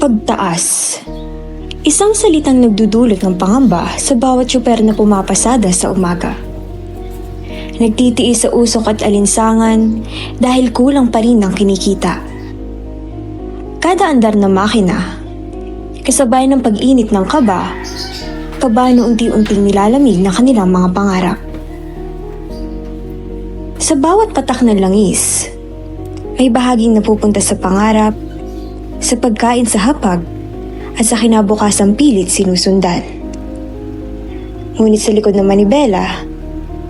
Pagtaas. Isang salitang nagdudulot ng pangamba sa bawat tsuper na pumapasada sa umaga. Nagtitiis sa usok at alinsangan dahil kulang pa rin ang kinikita. Kada andar ng makina, kasabay ng pag-init ng kaba na unti-unting nilalamig ng kanilang mga pangarap. Sa bawat patak ng langis, may bahaging napupunta sa pangarap, sa pagkain sa hapag, at sa kinabukasang pilit sinusundan. Ngunit sa likod ng manibela,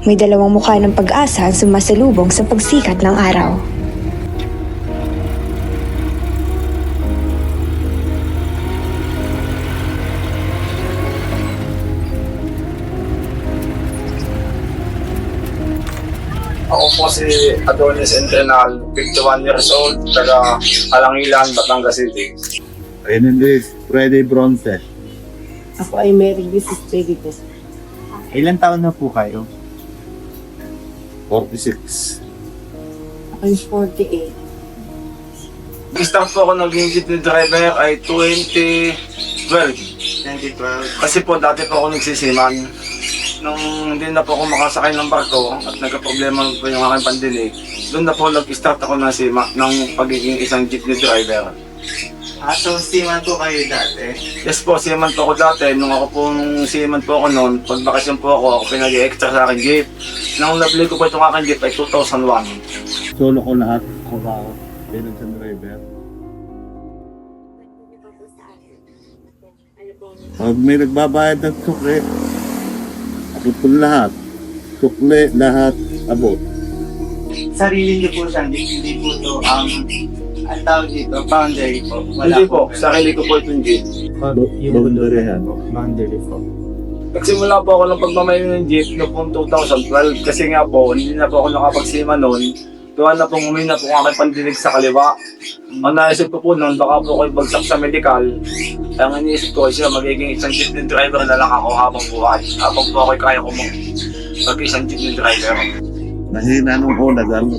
may dalawang mukha ng pag-asa ang sumasalubong sa pagsikat ng araw. Ako po si Adonis Entrenal, 51 years old, taga Alangilan, Batangas City. Ayun hindi, Freddy Bronte. Ako ay Mary Mrs. Peggy po. Ilan taon na po kayo? 46. Ako ay 48. Nag-start po ako naging jeepney driver ay 2012. Kasi po dati po ako nagsisiman. Nung hindi na po ako makasakay ng barko at nagka-problema po yung aking pandinig, doon na po nag-start ako ng pagiging isang jeepney driver. So seaman po kayo dati? Yes po, seaman po ako dati. Nung ako pong seaman po ako noon, pag bakasyon po ako pinag-extra sa aking jeep. Nung nabili ko po itong aking jeep ay 2001. Solo ko lahat. Ako ba? Bilang sa driver. Pag may nagbabayad ng sukle, abot ko lahat. Sukle, lahat, abot. Sarili niyo po siya, hindi po ito ang tawag dito, boundary po. Hindi po, sarili ko po itong jeep. Boundaryhan. Boundary po. Nagsimula po ako ng pagmamayo ng jeep noong 2012 kasi nga po, hindi na po ako nakapag-sima noon. Doon na po humina po ang aking pandinig sa kaliwa. Ang naisip ko po noon, baka po ako'y bagsak sa medical. Ang iniisip ko ay siya magiging isang jeepney driver na lang ako habang buhay. Habang po ako'y kaya ko mag-isang jeepney driver. Mahina nung una dahil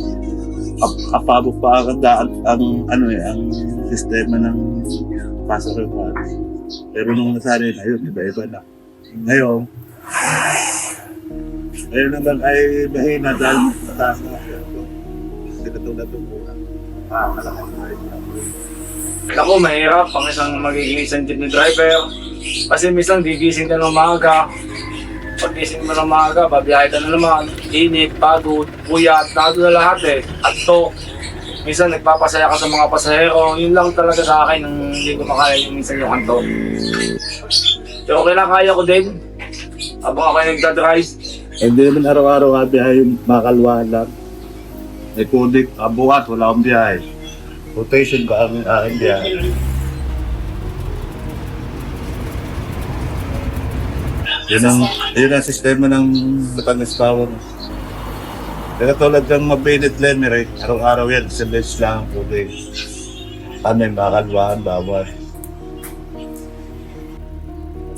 apabot pa ang sistema ng passenger funds. Pero nung nasanay na yun, iba-iba na. Ngayon naman ay mahina dahil mataas na. Sila ito natutunan. Ako, mahirap ang magiging isang jeepney driver. Kasi minsan gigising ka ng maaga. Pag-gising mo ng maaga, babiyahe ka na naman. Init, pagod, puyat, nado na lahat eh. At to, minsan nagpapasaya ka sa mga pasahero. Yun lang talaga sa akin, hindi ko makaya yung minsan yung kanto. Pero kaya ko din. Habang ako yung nagdadrive. Hindi naman araw-araw nga biyahe yung makalwahan lang. May kudik, buhat, wala akong biyahe. Rotation ka ang aking biyahe. Yun ang sistema ng Batangas Power. Kaya tulad ng mabinit lemire, araw-araw yan, sa bench lang, kudik. May makalwahan, bawal.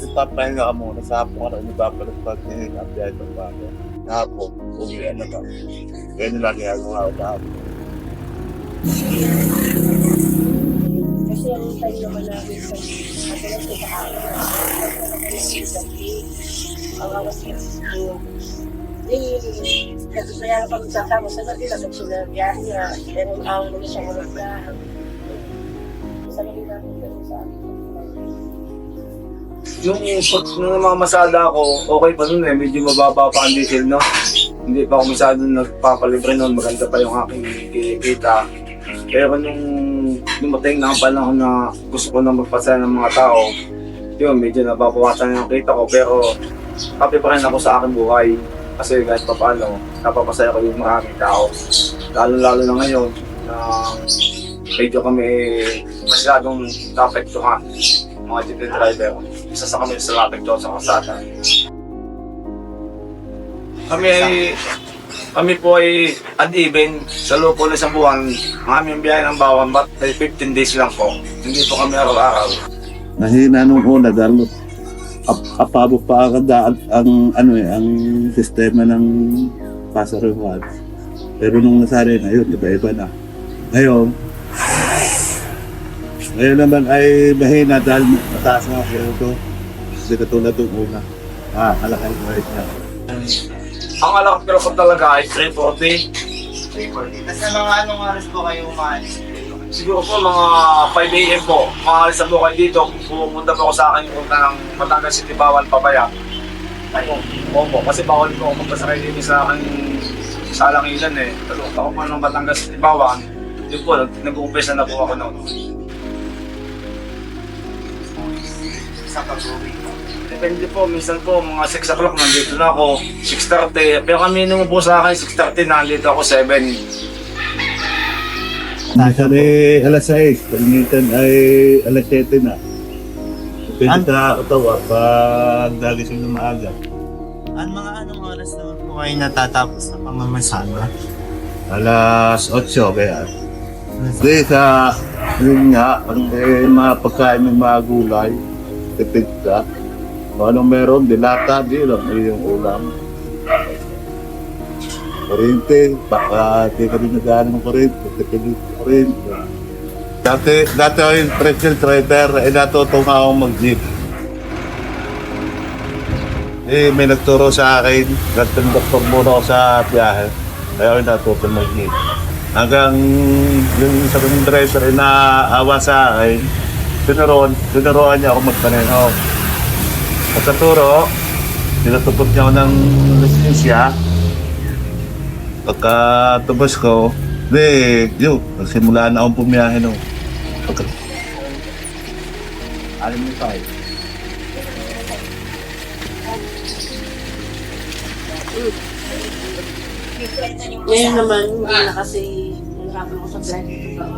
Tapahin ka muna, sa hapon ka na umibabalot pag ang biyahe ng bago. Sa hapon, umiyan na ka. Kaya nila ginagawa ko sa hapon. Kasi ang time naman namin sa ang awas ko. Kasi kaya na pag-usasama sa natin, nasa sinabiyah niya. Pero ang naman siya mga biyahan. Isa na rin natin ganun sa akin. Nung namamasada ako, okay pa nun eh, medyo mababa pa ang diesel, no? Hindi pa ako masyado nagpapalibre noon, maganda pa yung aking kinikita. Pero nung dumating na ang panahon na gusto ko na magpasaya ng mga tao, yun, medyo nababawasan yung kita ko, pero happy pa rin ako sa aking buhay. Kasi kahit pa paano, napapasaya ko yung maraming tao. Lalo-lalo na ngayon, na medyo kami masyadong naapektuhan, mga jeepney driver. Isa sa kami sa naapektuhan sa kasada. Kami po ay uneven sa loob po ng isang buwan. Ang aming biyahe ng bawang bat ay 15 days lang po. Hindi po kami araw-araw. Mahina nung una dahil apabot pa ang sistema ng passenger funds. Pero nung nasanay na yun, iba-iba na. Ngayon Ngayon naman ay mahina dahil mataas nga ako ito. Hindi katulad ng una. Alakay ko rin niya. Ang alak pero ko talaga ay 340. 340. Tapos sa mga anong oras po kayo umaalis dito? Siguro po mga 5 a.m. po. Maalis na po kayo dito. Pumunta po ako sa akin punta ng Batangas City, bawal papaya. Opo, kasi bawal po ako magpasakay dito sa akin sa Alangilan eh. Pero ako po ng Batangas City, bawal. Yun po, nag-uumpisa na po ako noon. Sa pag-uwi po. Depende po, minsan po mga 6 o'clock nandito na ako, 6:30. Pero kami nung po sa akin, 6:30 nandito ako 7. Minsan ay alas 6, minsan ay alas 7 na. Depende sa utawa pag dagising na maaga. Anong oras naman po kayo natatapos na pamamasada? Alas 8 kaya. Hindi sa, yun nga, ang mga pagkain ng mga gulay, tipid ka. Kung anong meron, dilata, di lang, yung ulam. Kuryente, baka di ka rin nagano ng kuryente, tipid yung kuryente. Dati ako yung pretzel trader, natutong ako mag-jeep. May nagturo sa akin, nagtundok muna ako sa biyahe, kaya ako natutong mag-jeep. Hanggang yung isa kong driver naawa sa akin, tinuruan niya ako magpaneho. Pagkaturo, tinatupot niya ako ng lisensya. Pagkatubos ko, nagsimula na akong pumiyahe no. Alam mo tayo. Ngayon naman, hindi na kasi nahirapan ako sa driver.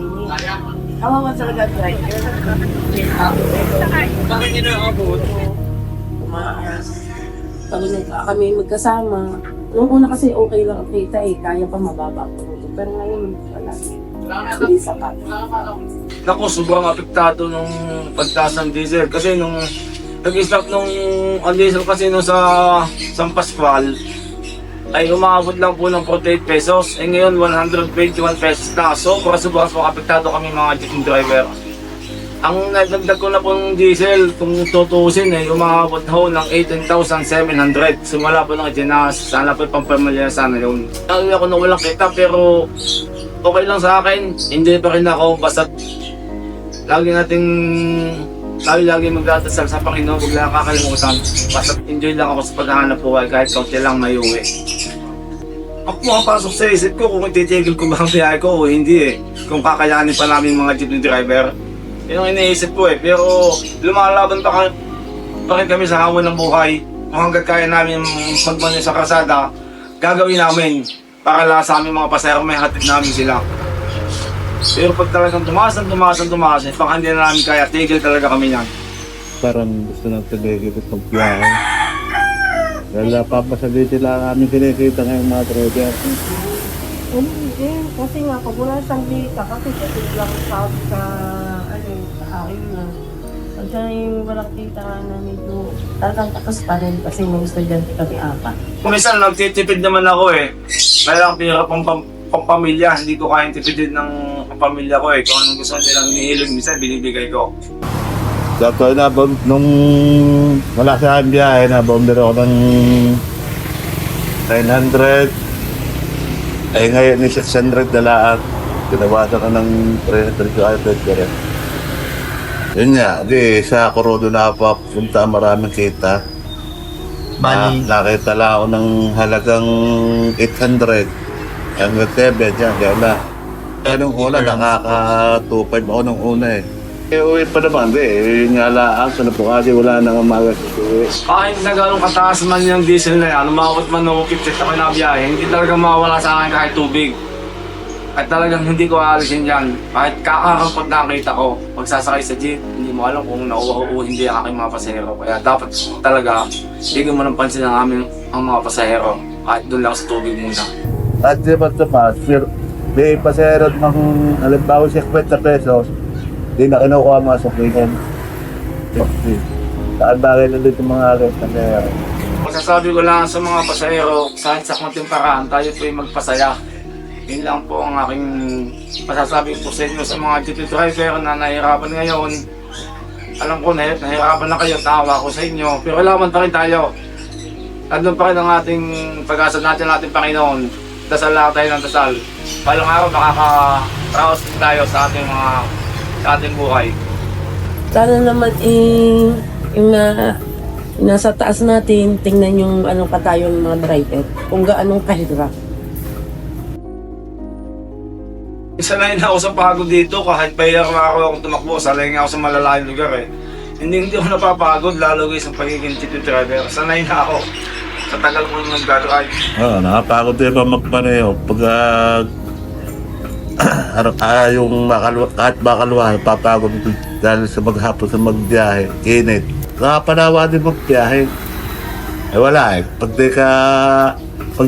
Kawawa talaga driver. Bakit nyo na ako? Tumaas. Pag kami magkasama, nung una kasi okay lang ang kita eh, kaya pa mababa ako. Pero ngayon, wala. Hindi sapat. Naku, sobrang apektado nung pagtaas ng diesel. Kasi nung nag-stop nung ang diesel kasi nung sa San Pascual, ay umabot lang po ng 48 pesos. Eh ngayon, 121 pesos na. So, sobrang apektado kami mga jeepney driver. Ang nagdagdag ko na po ng diesel, kung tutusin eh, umabot ho ng 18,700. So wala po nang dyan sana po pampamilya sana yun. Ang ako na walang kita pero okay lang sa akin. Enjoy pa rin ako basta lagi magdadasal sa Panginoon, huwag lang kakalimutan. Basta enjoy lang ako sa paghahanap buhay kahit kaunti lang may uwi. Ako makapasok sa isip ko kung ititigil ko ba ang biyahe ko o hindi eh. Kung kakayanin pa namin mga jeepney driver. Yun ang iniisip ko eh. Pero lumalaban pa rin kami sa hamon ng buhay. Kung hanggang kaya namin magmano sa kalsada, gagawin namin para lang sa aming mga pasahero may hatid namin sila. Pero pag talagang tumaas, pag hindi na namin kaya, tigil talaga kami yan. Parang gusto nang tigil itong biyahe. Dahil napapasali sila namin kinikita ngayong mga driver. Hindi, kasi nga, pag wala siyang data, kasi lang sa akin na. Pag siya yung walang kita na medyo talagang tapos pa rin kasi may estudyante kami apat. Kung minsan nagtitipid naman ako eh. Kaya lang pira pang pamilya, hindi ko kayang tipidin ng pamilya ko eh. Kung anong gusto nilang inihilig, minsan binibigay ko. Dato nung wala sa akin biyahe, nabomber ako ng 900. Ay ngayon ni 600 na lahat. Tinawasan ko ng 300 ka rin. Yun nga, sa Corodo na papunta, maraming kita. Nakita lang ako ng halagang 800. Hanggang 7 yan, kaya na. Kaya nung una, nakaka-2.5 ako nung una eh. Uwi pa naman, yun nga lang, sa napukasi, wala nang umagas. Kahit na gano'ng kataas man yung diesel na yan, umakot man ng 50 ako na biyahe, hindi talaga mawala sa akin kahit tubig. At talagang hindi ko aalisin yan. Kahit kakarampot na kita ko, pagsasakay sa jeep, hindi mo alam kung nauwa o hindi ang aking mga pasahero. Kaya dapat talaga, bigyan mo ng pansin ang mga pasahero. Kahit doon lang sa tubig muna. At di ba ito pa, may pasahero ng halimbawa 50 pesos, hindi na kinukuha mga suklihan. Saan bagay na dito mga pasahero? Masasabi ko lang sa mga pasahero, kahit sa konting paraan, tayo po ay magpasaya. Yun lang po ang aking masasabi po sa inyo sa mga jeepney driver na nahihirapan ngayon. Alam ko na nahihirapan na kayo, tawa ko sa inyo. Pero kailangan pa rin tayo. Nandun pa rin ang ating pag-asa natin ating Panginoon. Dasal lang tayo ng dasal. Balang araw makaka-raos din tayo sa ating buhay. Sana naman yung nasa taas natin, tingnan yung anong katayo ng mga driver, kung gaanong kahirap. Sanay na ako sa pagod dito, kahit pahirap akong tumakbo, sanay nga ako sa malalayong lugar eh. Hindi ako napapagod, lalo guys ang pagiging jeepney driver. Sanay na ako. Sa tagal mo nang nag-drive. Oo, nakapagod din pa magpaneho. Pag yung kahit makalwa, papagod dahil sa maghapon sa magbiyahe, init. Nakapanawa din magbiyahe. Eh wala eh. Pag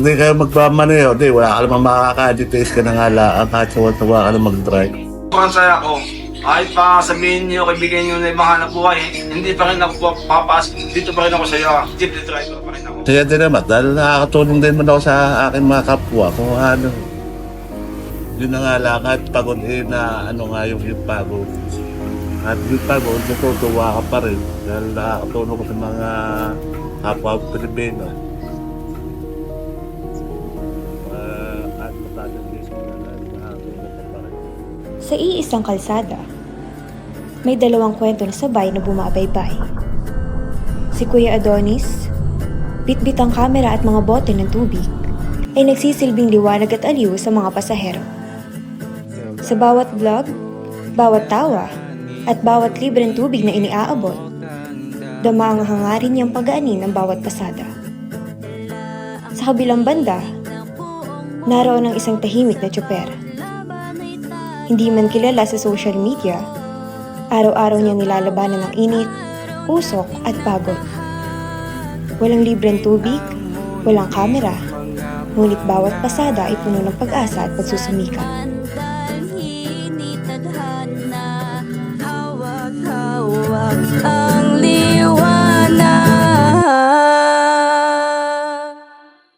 di kayo magpamaneho, wala ka naman makaka-details ka ng halaan kahit sawa-sawa ka na mag-drive. Sobrang saya ko. Kahit pa sabihin niyo, kaibigan niyo na ibang hanap buhay, hindi pa rin ako papasok. Dito pa rin ako sa iyo. Jeepney driver pa rin ako. Kaya din naman, dahil nakakatulong din man ako sa aking mga kapwa kung ano. Yun na nga lang, kahit pagod na ano nga yung pagod. At yung pagod, natutuwa ka pa rin dahil nakakatulong ko sa mga kapwa Pilipino. At matagag din sila na nakakatulong ka pa rin. Sa iisang kalsada, may dalawang kwento na sabay na bumabaybay. Si Kuya Adonis, bitbit ang kamera at mga bote ng tubig, ay nagsisilbing liwanag at aliw sa mga pasahero. Sa bawat vlog, bawat tawa, at bawat libreng tubig na iniaabot, dama ang hangarin niyang pag-aanin ng bawat pasada. Sa kabilang banda, naroon ang isang tahimik na tsoper. Hindi man kilala sa social media, araw-araw niyang nilalabanan ng init, usok at pagod. Walang libreng tubig, walang kamera, ngunit bawat pasada ay puno ng pag-asa at pagsusumikap. Hawak ang liwanag.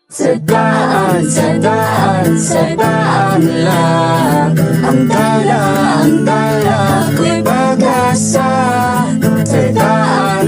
Sa daan lang ang dala, ko'y pag-asa. Sa daan